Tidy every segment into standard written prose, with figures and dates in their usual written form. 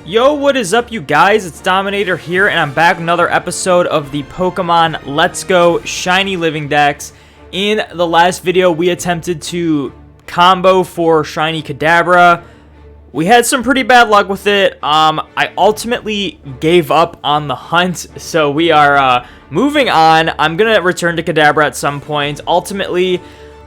Yo, what is up, you guys? It's Dominator here, and I'm back with another episode of the Pokemon Let's Go Shiny Living Dex. In the last video, we attempted to combo for Shiny Kadabra. We had some pretty bad luck with it. I ultimately gave up on the hunt, so we are moving on. I'm gonna return to Kadabra at some point. Ultimately,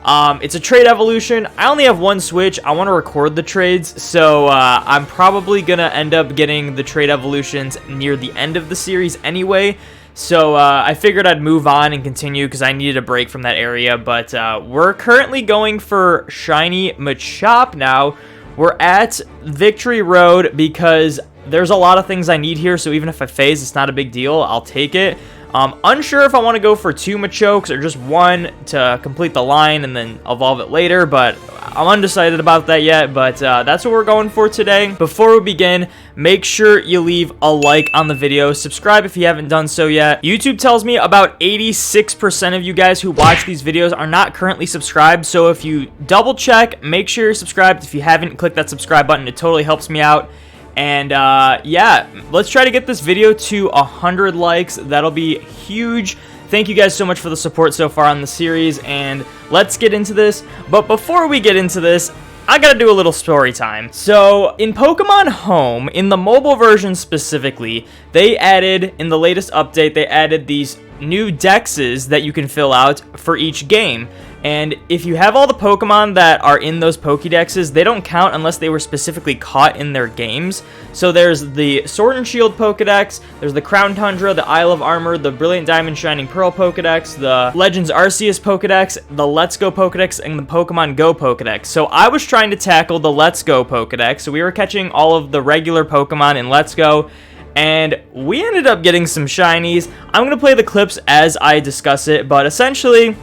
it's a trade evolution. I only have one switch. I want to record the trades, so I'm probably gonna end up getting the trade evolutions near the end of the series anyway. So I figured I'd move on and continue because I needed a break from that area. But we're currently going for Shiny Machop now. We're at Victory Road because there's a lot of things I need here, so even if I phase, it's not a big deal. I'll take it. Unsure if I want to go for 2 Machokes or just 1 to complete the line and then evolve it later, but I'm undecided about that yet, but that's what we're going for today. Before we begin, make sure you leave a like on the video, subscribe if you haven't done so yet. YouTube tells me about 86% of you guys who watch these videos are not currently subscribed, so if you double check, make sure you're subscribed. If you haven't, click that subscribe button. It totally helps me out. And yeah, let's try to get this video to 100 likes. That'll be huge. Thank you guys so much for the support so far on the series, and let's get into this. But before we get into this, I gotta do a little story time. So in Pokemon Home, in the mobile version specifically, they added, in the latest update, they added these new dexes that you can fill out for each game. And if you have all the Pokemon that are in those Pokédexes, they don't count unless they were specifically caught in their games. So there's the Sword and Shield Pokédex, there's the Crown Tundra, the Isle of Armor, the Brilliant Diamond Shining Pearl Pokédex, the Legends Arceus Pokédex, the Let's Go Pokédex, and the Pokemon Go Pokédex. So I was trying to tackle the Let's Go Pokédex, so we were catching all of the regular Pokemon in Let's Go, and we ended up getting some shinies. I'm going to play the clips as I discuss it, but essentially,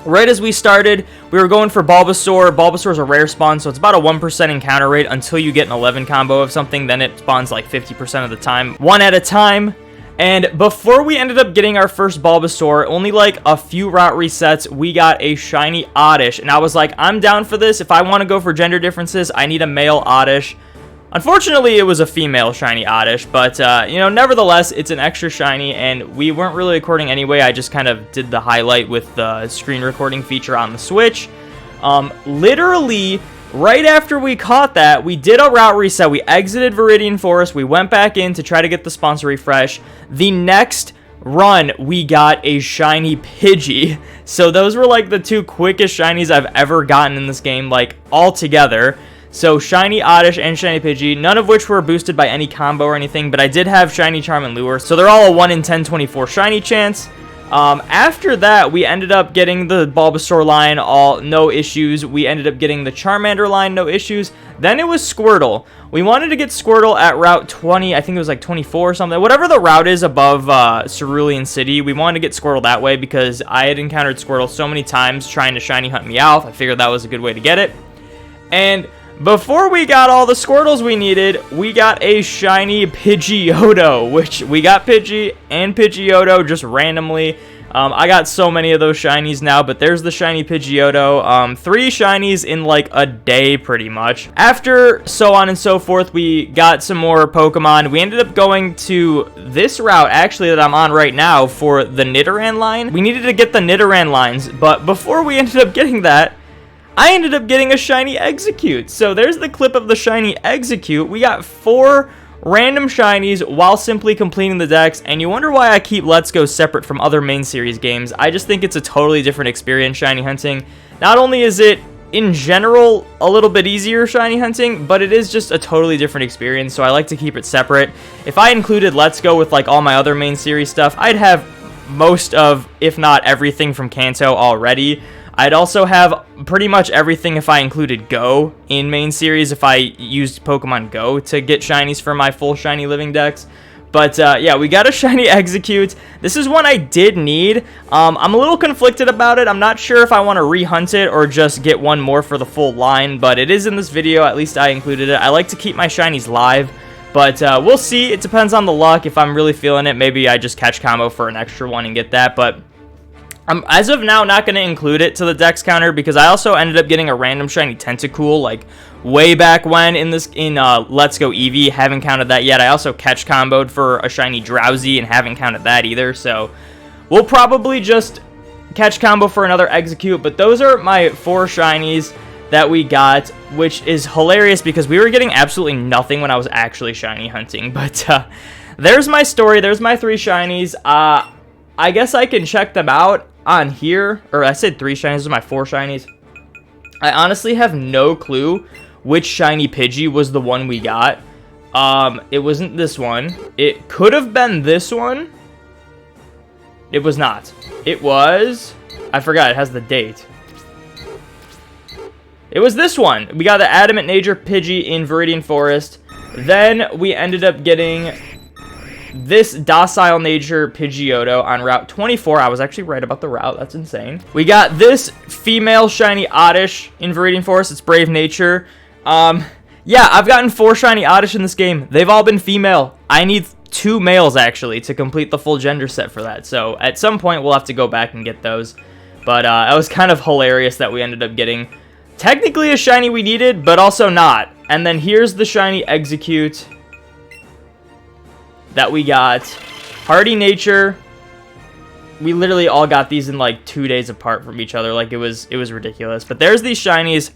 right as we started, we were going for Bulbasaur. Bulbasaur is a rare spawn, so it's about a 1% encounter rate until you get an 11 combo of something. Then it spawns like 50% of the time, one at a time. And before we ended up getting our first Bulbasaur, only like a few route resets, we got a shiny Oddish. And I was like, I'm down for this. If I want to go for gender differences, I need a male Oddish. Unfortunately, it was a female shiny Oddish, but, you know, nevertheless, it's an extra shiny, and we weren't really recording anyway. I just kind of did the highlight with the screen recording feature on the Switch. Literally, right after we caught that, we did a route reset. We exited Viridian Forest. We went back in to try to get the sponsor refresh. The next run, we got a shiny Pidgey. So those were, like, the 2 quickest shinies I've ever gotten in this game, like, all together. So, Shiny Oddish and Shiny Pidgey, none of which were boosted by any combo or anything, but I did have Shiny Charm and Lure, so they're all a 1 in 1024 shiny chance. After that, we ended up getting the Bulbasaur line, all no issues. We ended up getting the Charmander line, no issues. Then it was Squirtle. We wanted to get Squirtle at Route 20, I think it was like 24 or something. Whatever the route is above Cerulean City, we wanted to get Squirtle that way because I had encountered Squirtle so many times trying to shiny hunt Meowth. I figured that was a good way to get it. And before we got all the Squirtles we needed, we got a shiny Pidgeotto, which we got Pidgey and Pidgeotto just randomly. I got so many of those shinies now, but there's the shiny Pidgeotto. 3 shinies in like a day pretty much. After so on and so forth, we got some more Pokemon. We ended up going to this route actually that I'm on right now for the Nidoran line. We needed to get the Nidoran lines, but before we ended up getting that, I ended up getting a shiny Execute. So there's the clip of the shiny Execute. We got 4 random shinies while simply completing the dex, and you wonder why I keep Let's Go separate from other main series games. I just think it's a totally different experience shiny hunting. Not only is it in general a little bit easier shiny hunting, but it is just a totally different experience, so I like to keep it separate. If I included Let's Go with like all my other main series stuff, I'd have most of, if not everything from Kanto already. I'd also have pretty much everything if I included Go in main series, if I used Pokemon Go to get shinies for my full shiny Living Dex. But yeah, we got a shiny Execute. This is one I did need. I'm a little conflicted about it. I'm not sure if I want to rehunt it or just get one more for the full line, but it is in this video. At least I included it. I like to keep my shinies live, but we'll see. It depends on the luck. If I'm really feeling it, maybe I just catch combo for an extra one and get that, but I'm, as of now, not going to include it to the Dex counter because I also ended up getting a random shiny Tentacool, like, way back when in Let's Go Eevee. Haven't counted that yet. I also catch comboed for a shiny Drowsy and haven't counted that either, so we'll probably just catch combo for another Execute, but those are my 4 shinies that we got, which is hilarious because we were getting absolutely nothing when I was actually shiny hunting, but there's my story. There's my 3 shinies. I guess I can check them out on here, or I said 3 shinies, those are my 4 shinies. I honestly have no clue which shiny Pidgey was the one we got. It wasn't this one. It could have been this one. It was not. It was, I forgot, it has the date. It was this one. We got the Adamant Nature Pidgey in Viridian Forest. Then we ended up getting this Docile Nature Pidgeotto on Route 24. I was actually right about the route. That's insane. We got this female shiny Oddish in Viridian Forest. It's Brave Nature. Yeah, I've gotten 4 shiny Oddish in this game. They've all been female. I need 2 males, actually, to complete the full gender set for that. So at some point, we'll have to go back and get those. But it was kind of hilarious that we ended up getting technically a shiny we needed, but also not. And then here's the shiny Execute that we got. Hardy Nature. We literally all got these in like 2 days apart from each other. Like it was ridiculous. But there's these shinies.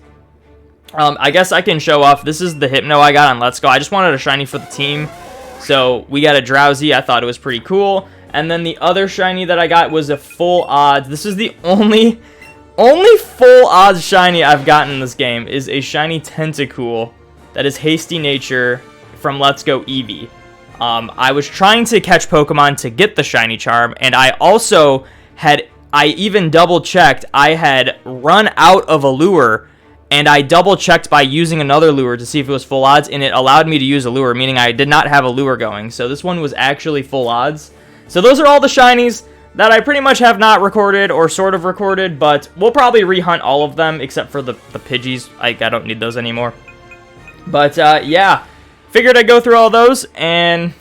I guess I can show off. This is the Hypno I got on Let's Go. I just wanted a shiny for the team. So we got a Drowsy. I thought it was pretty cool. And then the other shiny that I got was a full odds. This is the only full odds shiny I've gotten in this game is a shiny Tentacool that is Hasty Nature from Let's Go Eevee. I was trying to catch Pokemon to get the shiny charm, and I also I even double checked. I had run out of a lure, and I double checked by using another lure to see if it was full odds, and it allowed me to use a lure, meaning I did not have a lure going. So this one was actually full odds. So those are all the shinies that I pretty much have not recorded or sort of recorded, but we'll probably rehunt all of them except for the Pidgeys. I don't need those anymore. But yeah, figured I'd go through all those, and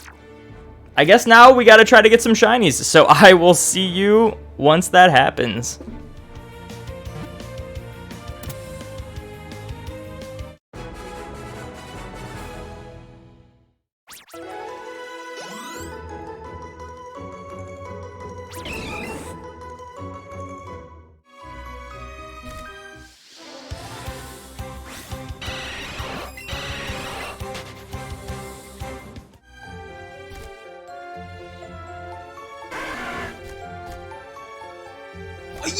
I guess now we got to try to get some shinies. So I will see you once that happens.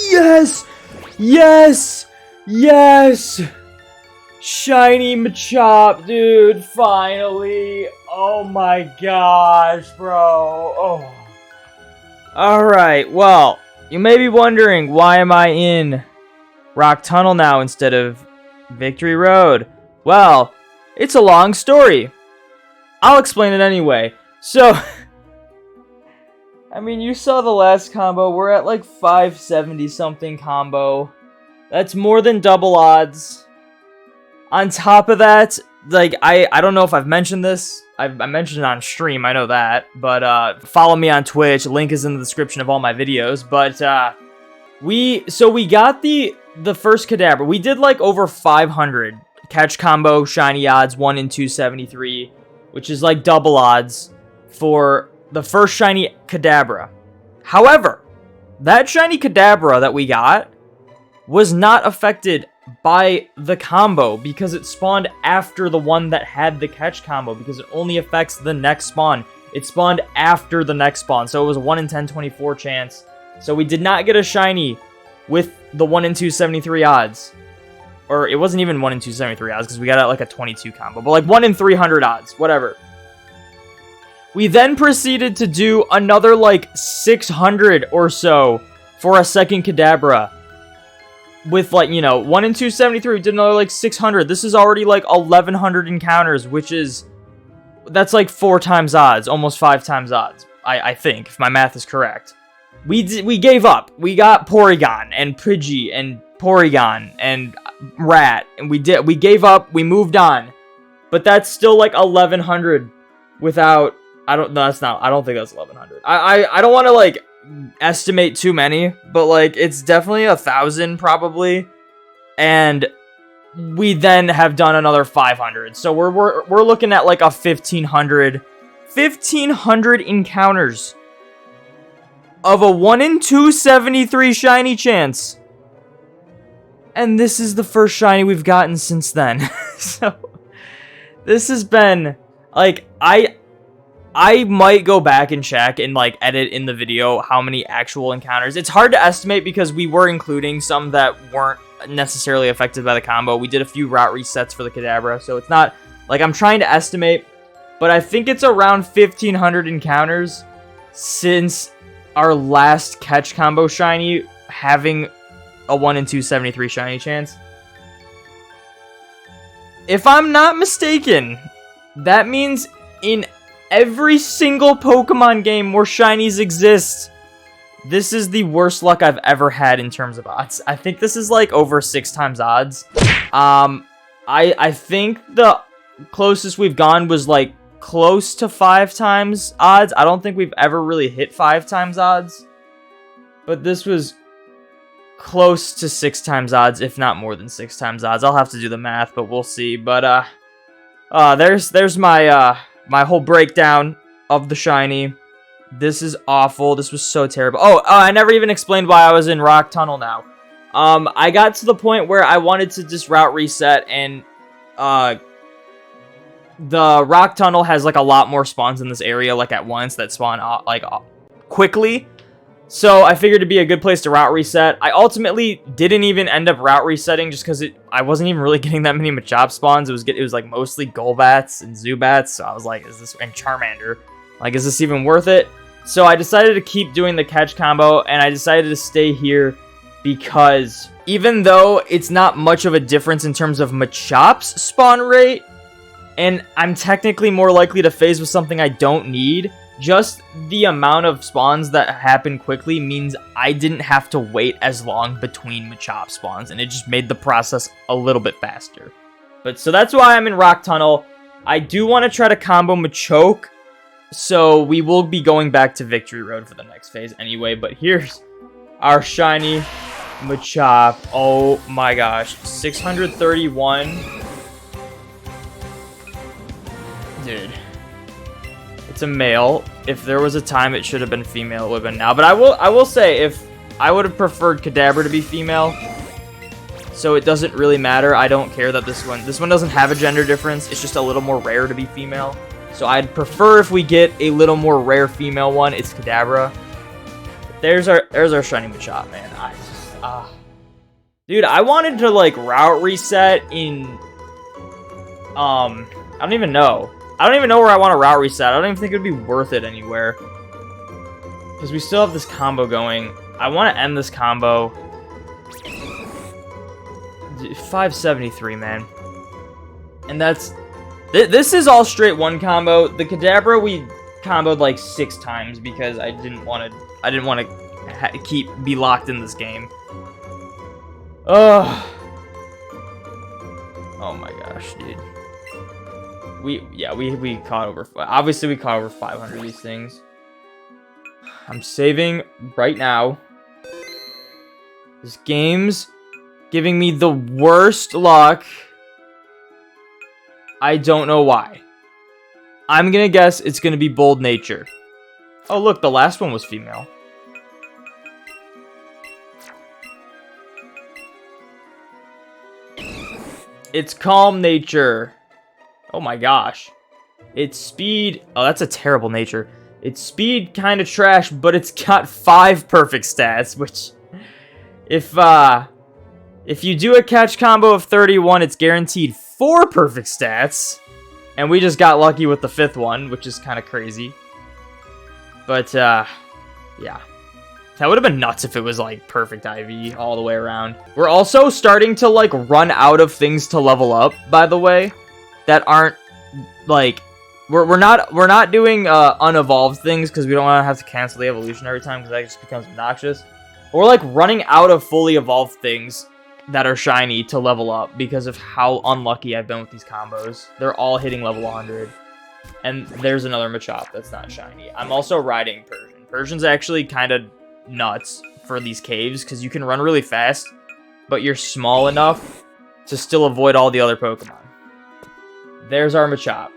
Yes! Yes! Yes! Shiny Machop, dude, finally. Oh my gosh, bro. Oh. Alright, well, you may be wondering, why am I in Rock Tunnel now instead of Victory Road? Well, it's a long story. I'll explain it anyway. So, I mean, you saw the last combo. We're at like 570 something combo. That's more than double odds. On top of that, like, I don't know if I've mentioned this. I mentioned it on stream, I know that. But follow me on Twitch. Link is in the description of all my videos. But we got the first Kadabra. We did like over 500 catch combo shiny odds, 1 in 273, which is like double odds for the first shiny Kadabra. However, that shiny Kadabra that we got was not affected by the combo because it spawned after the one that had the catch combo, because it only affects the next spawn. It spawned after the next spawn, so it was a 1 in 1024 chance. So we did not get a shiny with the 1 in 273 odds. Or it wasn't even 1 in 273 odds because we got like a 22 combo, but like 1 in 300 odds, whatever. We then proceeded to do another like 600 or so for a second Kadabra. With like, you know, 1 in 273, we did another like 600. This is already like 1100 encounters, which is, that's like 4 times odds, almost 5 times odds, I think, if my math is correct. We gave up. We got Porygon and Pidgey and Porygon and Rat, and we gave up, we moved on. But that's still like 1100 without, I don't think that's 1100. I don't want to like estimate too many, but like it's definitely 1,000 probably, and we then have done another 500. So we're looking at like a 1,500 encounters of a 1 in 273 shiny chance. And this is the first shiny we've gotten since then. So this has been like I might go back and check and like edit in the video how many actual encounters. It's hard to estimate because we were including some that weren't necessarily affected by the combo. We did a few route resets for the Kadabra, so it's not like I'm trying to estimate, but I think it's around 1,500 encounters since our last catch combo shiny having a 1 in 273 shiny chance. If I'm not mistaken, that means in every single Pokemon game where shinies exist, this is the worst luck I've ever had in terms of odds. I think this is like over 6 times odds. I think the closest we've gone was like close to 5 times odds. I don't think we've ever really hit 5 times odds, but this was close to 6 times odds, if not more than 6 times odds. I'll have to do the math, but we'll see. But there's my my whole breakdown of the shiny. This is awful. This was so terrible. Oh, I never even explained why I was in Rock Tunnel now. I got to the point where I wanted to just route reset, and the Rock Tunnel has like a lot more spawns in this area like at once that spawn like quickly. So I figured it'd be a good place to route reset. I ultimately didn't even end up route resetting just because I wasn't even really getting that many Machop spawns. It was like mostly Golbats and Zubats. So I was like, and Charmander. Like, is this even worth it? So I decided to keep doing the catch combo, and I decided to stay here because even though it's not much of a difference in terms of Machop's spawn rate, and I'm technically more likely to phase with something I don't need, just the amount of spawns that happen quickly means I didn't have to wait as long between Machop spawns, and it just made the process a little bit faster. But so that's why I'm in Rock Tunnel. I do want to try to combo Machoke, so we will be going back to Victory Road for the next phase anyway. But here's our shiny Machop. Oh my gosh, 631. Dude. It's a male. If there was a time it should have been female, it would have been now. But I will say, if I would have preferred Kadabra to be female, so it doesn't really matter. I don't care that this one doesn't have a gender difference. It's just a little more rare to be female. So I'd prefer if we get a little more rare female one. It's Kadabra. There's our shiny Machop, man. Dude, I wanted to like route reset in I don't even know. I don't even know where I want to route reset. I don't even think it would be worth it anywhere. Because we still have this combo going. I want to end this combo. 573, man. And that's... This is all straight one combo. The Kadabra we comboed like 6 times because I didn't want to be locked in this game. Oh my gosh, dude. We caught over, obviously we caught over 500 of these things. I'm saving right now. This game's giving me the worst luck. I don't know why. I'm gonna guess it's gonna be Bold Nature. Oh look, the last one was female. It's Calm Nature. Oh my gosh. Its speed... Oh, that's a terrible nature. Its speed kind of trash, but it's got 5 perfect stats, which... If you do a catch combo of 31, it's guaranteed 4 perfect stats. And we just got lucky with the 5th one, which is kind of crazy. But, yeah. That would have been nuts if it was, like, perfect IV all the way around. We're also starting to, like, run out of things to level up, by the way. That aren't, like... We're not doing, unevolved things, because we don't want to have to cancel the evolution every time, because that just becomes obnoxious. We're, like, running out of fully evolved things that are shiny to level up, because of how unlucky I've been with these combos. They're all hitting level 100. And there's another Machop that's not shiny. I'm also riding Persian. Persian's actually kind of nuts for these caves because you can run really fast, but you're small enough to still avoid all the other Pokemon. There's our Machop.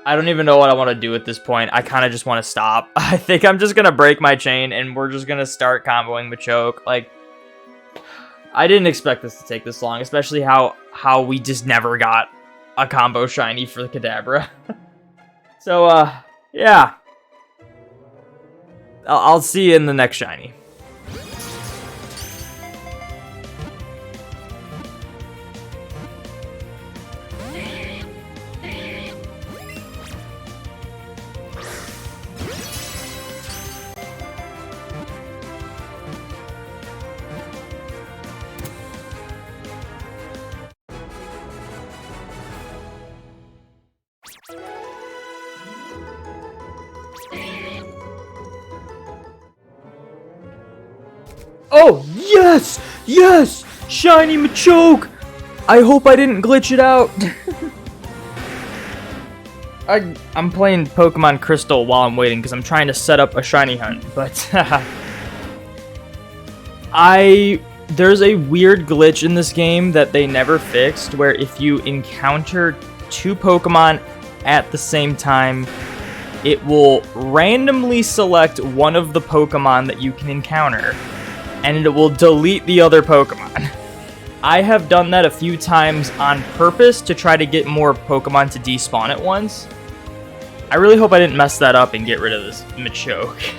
I don't even know what I want to do at this point. I kind of just want to stop. I think I'm just going to break my chain and we're just going to start comboing Machoke. Like, I didn't expect this to take this long, especially how we just never got a combo shiny for the Kadabra. So, yeah. I'll see you in the next shiny. Oh, yes! Yes! Shiny Machoke! I hope I didn't glitch it out. I'm playing Pokemon Crystal while I'm waiting because I'm trying to set up a shiny hunt, but there's a weird glitch in this game that they never fixed where if you encounter two Pokemon at the same time, it will randomly select one of the Pokemon that you can encounter, and it will delete the other Pokemon. I have done that a few times on purpose to try to get more Pokemon to despawn at once. I really hope I didn't mess that up and get rid of this Machoke.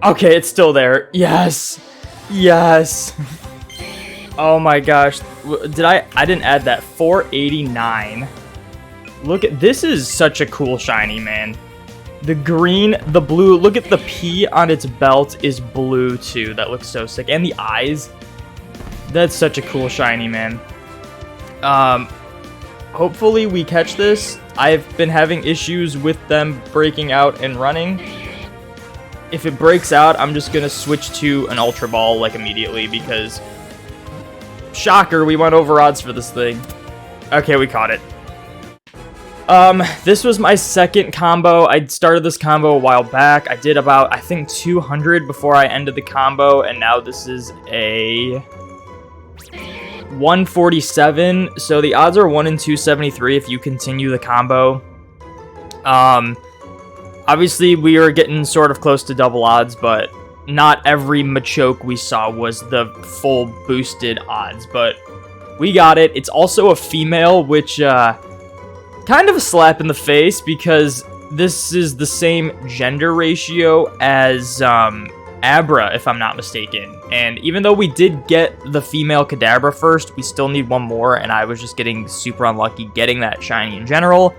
Okay, it's still there. Yes! Yes! Oh my gosh. I didn't add that. 489. Look at, this is such a cool shiny, man. The green, the blue, look at the P on its belt is blue too. That looks so sick. And the eyes. That's such a cool shiny, man. Hopefully we catch this. I've been having issues with them breaking out and running. If it breaks out, I'm just gonna switch to an Ultra Ball like immediately because shocker, we went over odds for this thing. Okay, we caught it. This was my second combo. I started this combo a while back. I did about, I think, 200 before I ended the combo, and now this is a 147. So the odds are 1 in 273 if you continue the combo. Obviously, we are getting sort of close to double odds, but not every Machoke we saw was the full boosted odds, but we got it. It's also a female, which, kind of a slap in the face because this is the same gender ratio as Abra, if I'm not mistaken. And even though we did get the female Kadabra first, we still need one more, and I was just getting super unlucky getting that shiny in general.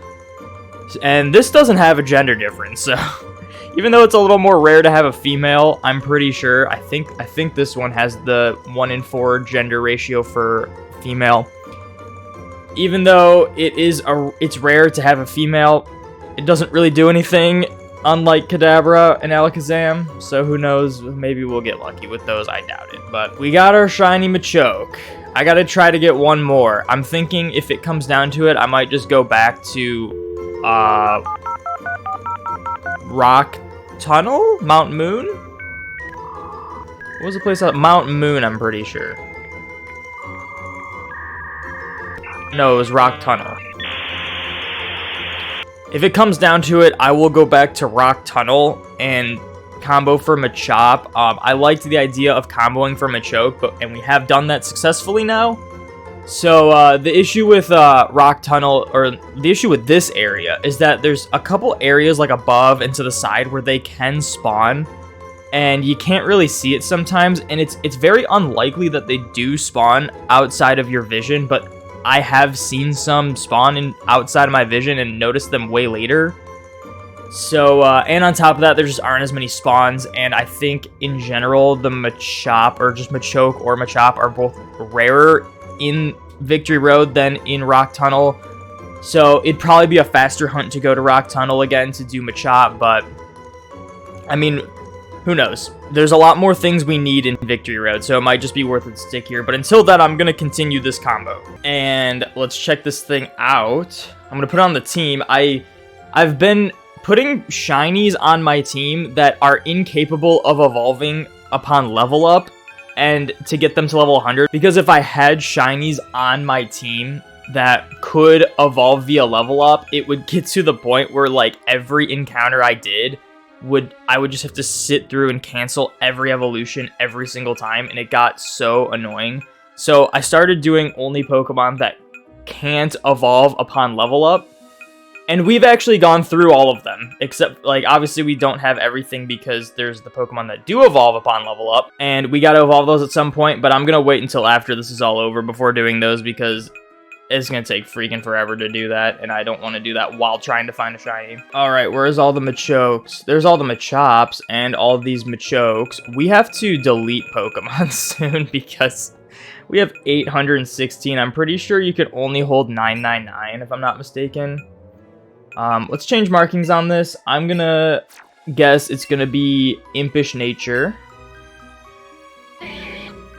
And this doesn't have a gender difference, so even though it's a little more rare to have a female, I'm pretty sure, I think this one has the 1 in 4 gender ratio for female. Even though it's rare to have a female, it doesn't really do anything, unlike Kadabra and Alakazam, so who knows, maybe we'll get lucky with those, I doubt it. But we got our shiny Machoke. I gotta try to get one more. I'm thinking if it comes down to it, I might just go back to, Rock Tunnel? Mount Moon? What was the place out? Mount Moon, I'm pretty sure. No, it was Rock Tunnel. If it comes down to it, I will go back to Rock Tunnel and combo for Machop. I liked the idea of comboing for Machoke, and we have done that successfully now. So the issue with Rock Tunnel, or the issue with this area, is that there's a couple areas like above and to the side where they can spawn, and you can't really see it sometimes, and it's very unlikely that they do spawn outside of your vision, but I have seen some spawn outside of my vision and noticed them way later. So, and on top of that, there just aren't as many spawns, and I think, in general, the Machop, or just Machoke or Machop, are both rarer in Victory Road than in Rock Tunnel. So, it'd probably be a faster hunt to go to Rock Tunnel again to do Machop, but, I mean, who knows? There's a lot more things we need in Victory Road, so it might just be worth it to stick here. But until then, I'm going to continue this combo. And let's check this thing out. I'm going to put it on the team. I've been putting shinies on my team that are incapable of evolving upon level up and to get them to level 100. Because if I had shinies on my team that could evolve via level up, it would get to the point where, like, every encounter I did, I would just have to sit through and cancel every evolution every single time, and it got so annoying. So I started doing only Pokemon that can't evolve upon level up, and we've actually gone through all of them, except, like, obviously we don't have everything because there's the Pokemon that do evolve upon level up, and we gotta evolve those at some point, but I'm gonna wait until after this is all over before doing those because it's gonna take freaking forever to do that, and I don't want to do that while trying to find a shiny. Alright, where's all the Machokes? There's all the Machops and all these Machokes. We have to delete Pokemon soon because we have 816. I'm pretty sure you could only hold 999 if I'm not mistaken. Let's change markings on this. I'm gonna guess it's gonna be Impish Nature.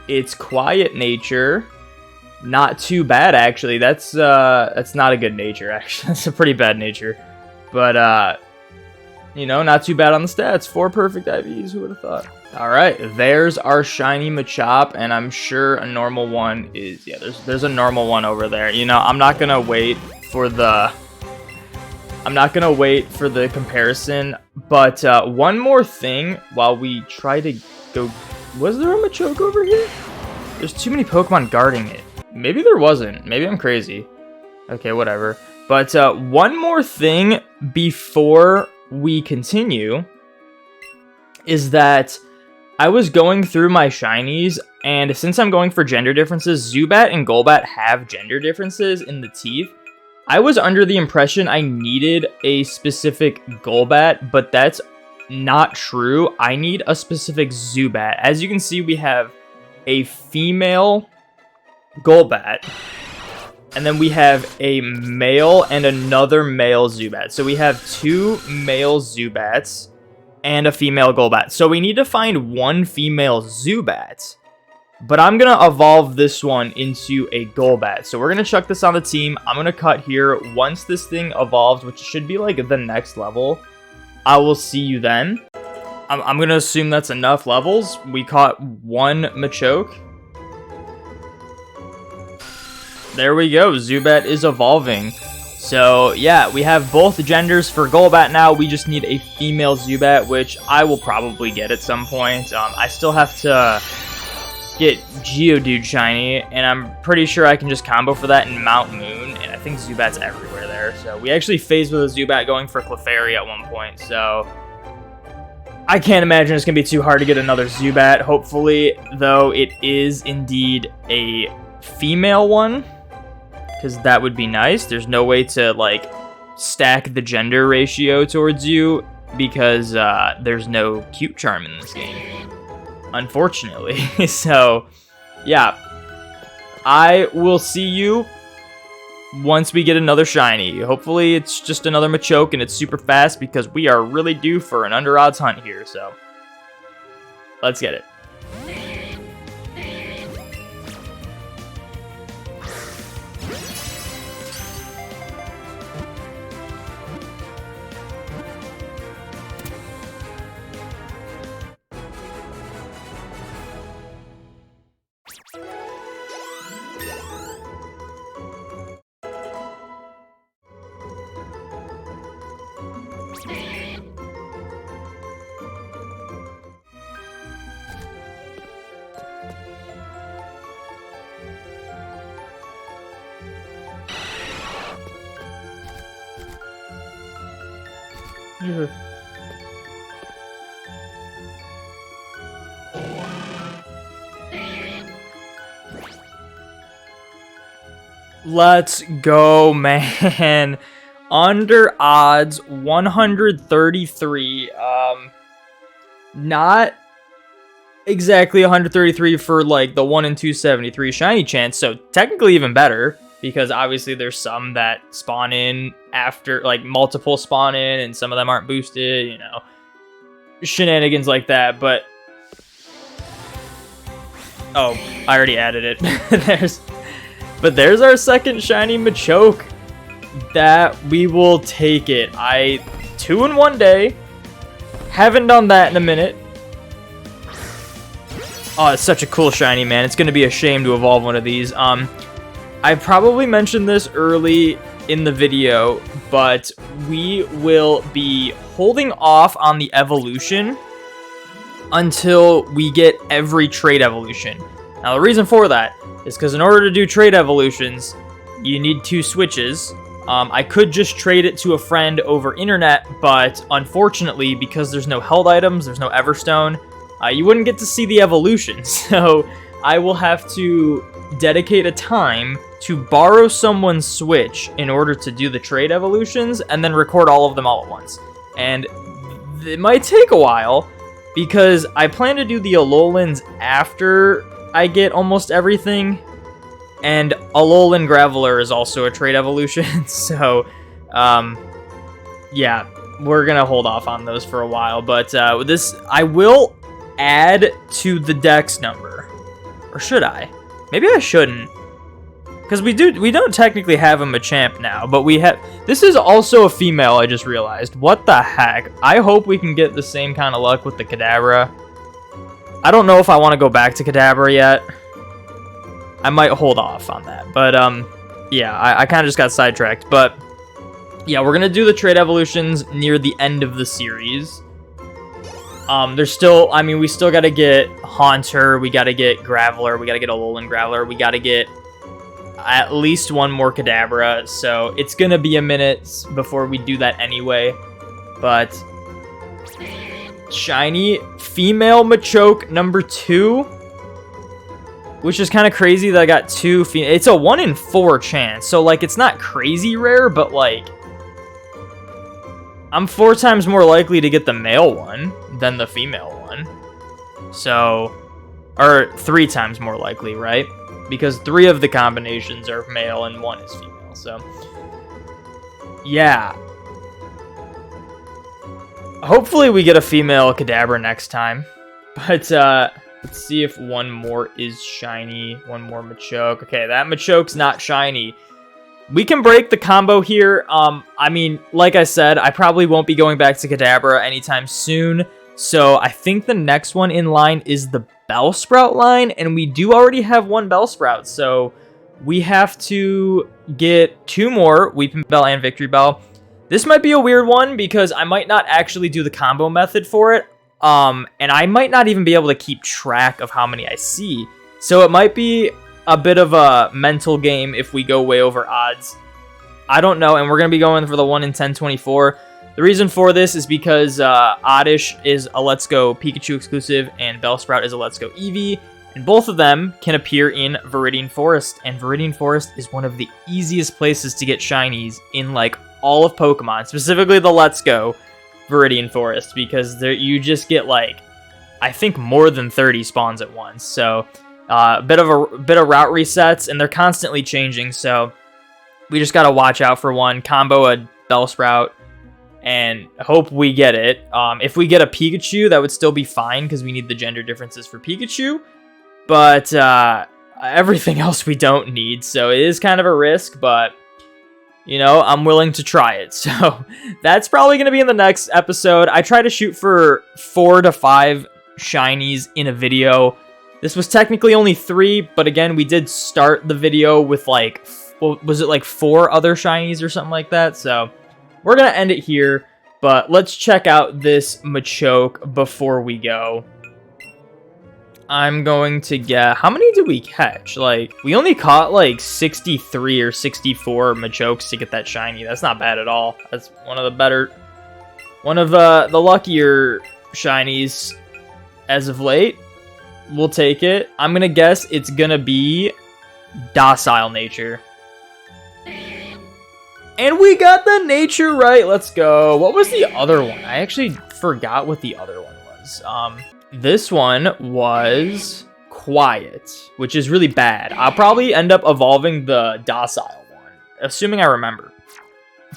It's Quiet Nature. Not too bad, actually. That's not a good nature, actually. That's a pretty bad nature. But, you know, not too bad on the stats. 4 perfect IVs, who would have thought? Alright, there's our shiny Machop, and I'm sure a normal one is... Yeah, there's a normal one over there. You know, I'm not gonna wait for the comparison, but one more thing while we try to go... Was there a Machoke over here? There's too many Pokemon guarding it. Maybe there wasn't. Maybe I'm crazy. Okay, whatever. But one more thing before we continue is that I was going through my shinies, and since I'm going for gender differences, Zubat and Golbat have gender differences in the teeth. I was under the impression I needed a specific Golbat, but that's not true. I need a specific Zubat. As you can see, we have a female Golbat, and then we have a male and another male Zubat. So we have 2 male Zubats and a female Golbat. So we need to find one female Zubat, but I'm gonna evolve this one into a Golbat. So we're gonna chuck this on the team. I'm gonna cut here. Once this thing evolves, which should be like the next level, I will see you then. I'm gonna assume that's enough levels. We caught 1 Machoke. There we go, Zubat is evolving. So, yeah, we have both genders for Golbat now. We just need a female Zubat, which I will probably get at some point. I still have to get Geodude shiny, and I'm pretty sure I can just combo for that in Mount Moon, and I think Zubat's everywhere there. So, we actually phased with a Zubat going for Clefairy at one point, so I can't imagine it's going to be too hard to get another Zubat. Hopefully, though, it is indeed a female one, because that would be nice. There's no way to, like, stack the gender ratio towards you because there's no cute charm in this game, unfortunately. So, yeah, I will see you once we get another shiny. Hopefully it's just another Machoke and it's super fast because we are really due for an under odds hunt here. So, let's get it. Let's go, man. Under odds 133. Not exactly 133 for like the 1 in 273 shiny chance, so technically even better, because obviously there's some that spawn in after, like multiple spawn in, and some of them aren't boosted, you know. shenanigans like that, but... Oh, I already added it. There's our second shiny Machoke. That we will take it. 2 in 1 day. Haven't done that in a minute. Oh, it's such a cool shiny, man. It's going to be a shame to evolve one of these. I probably mentioned this early in the video, but we will be holding off on the evolution until we get every trait evolution. Now, the reason for that is because in order to do trait evolutions, you need 2 switches. I could just trade it to a friend over internet, but unfortunately, because there's no held items, there's no Everstone, you wouldn't get to see the evolution. So I will have to dedicate a time to borrow someone's Switch in order to do the trade evolutions and then record all of them all at once. And it might take a while because I plan to do the Alolans after I get almost everything. And Alolan Graveler is also a trait evolution, so, yeah, we're gonna hold off on those for a while, but, this, I will add to the Dex number, or should I? Maybe I shouldn't, because we don't technically have a Machamp now, but we have, this is also a female, I just realized. What the heck? I hope we can get the same kind of luck with the Kadabra. I don't know if I want to go back to Kadabra yet. I might hold off on that, but yeah, I kind of just got sidetracked, but yeah, we're gonna do the trade evolutions near the end of the series. There's still, I mean, we still gotta get Haunter, we gotta get Graveler, we gotta get Alolan Graveler, we gotta get at least one more Kadabra, so it's gonna be a minute before we do that anyway, but shiny female Machoke number 2. Which is kind of crazy that I got 2 female. It's a 1 in 4 chance. So, like, it's not crazy rare, but, like, I'm 4 times more likely to get the male one than the female one. So, or 3 times more likely, right? Because 3 of the combinations are male and 1 is female. So, yeah. Hopefully we get a female Kadabra next time. But, let's see if one more is shiny. One more Machoke. Okay, that Machoke's not shiny. We can break the combo here. I mean, like I said, I probably won't be going back to Kadabra anytime soon. So I think the next one in line is the Bellsprout line. And we do already have 1 Bellsprout. So we have to get 2 more, Weeping Bell and Victory Bell. This might be a weird one because I might not actually do the combo method for it. And I might not even be able to keep track of how many I see. So it might be a bit of a mental game if we go way over odds. I don't know, and we're going to be going for the 1 in 1024. The reason for this is because Oddish is a Let's Go Pikachu exclusive, and Bellsprout is a Let's Go Eevee. And both of them can appear in Viridian Forest, and Viridian Forest is one of the easiest places to get shinies in, like, all of Pokemon, specifically the Let's Go Viridian Forest, because there you just get, like, I think more than 30 spawns at once. So a bit of route resets, and they're constantly changing, so we just gotta watch out for one, combo a Bellsprout, and hope we get it. If we get a Pikachu, that would still be fine because we need the gender differences for Pikachu, but everything else we don't need, so it is kind of a risk, but you know, I'm willing to try it. So that's probably going to be in the next episode. I try to shoot for 4 to 5 shinies in a video. This was technically only 3, but again, we did start the video with, like, was it like 4 other shinies or something like that? So we're going to end it here, but let's check out this Machoke before we go. I'm going to get... How many did we catch? Like, we only caught, like, 63 or 64 Machokes to get that shiny. That's not bad at all. That's one of the better... One of the luckier shinies as of late. We'll take it. I'm going to guess it's going to be Docile Nature. And we got the Nature right. Let's go. What was the other one? I actually forgot what the other one was. This one was Quiet, which is really bad. I'll probably end up evolving the Docile one, assuming I remember.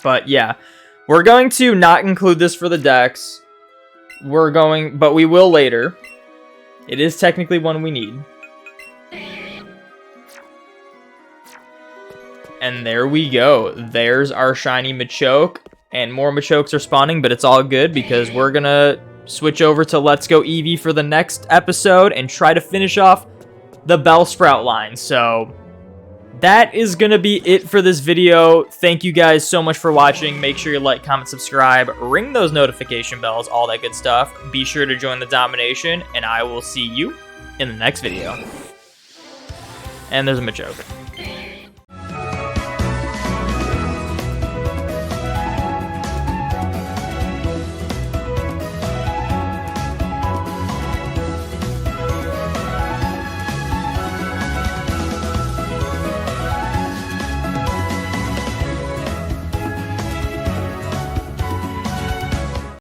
But yeah, we're going to not include this for the Dex. but we will later. It is technically one we need. And there we go. There's our shiny Machoke. And more Machokes are spawning, but it's all good because we're gonna switch over to Let's Go Eevee for the next episode and try to finish off the Bellsprout line. So that is gonna be it for this video. Thank you guys so much for watching. Make sure you like, comment, subscribe, ring those notification bells, all that good stuff. Be sure to join the domination, and I will see you in the next video. And there's a Machoke.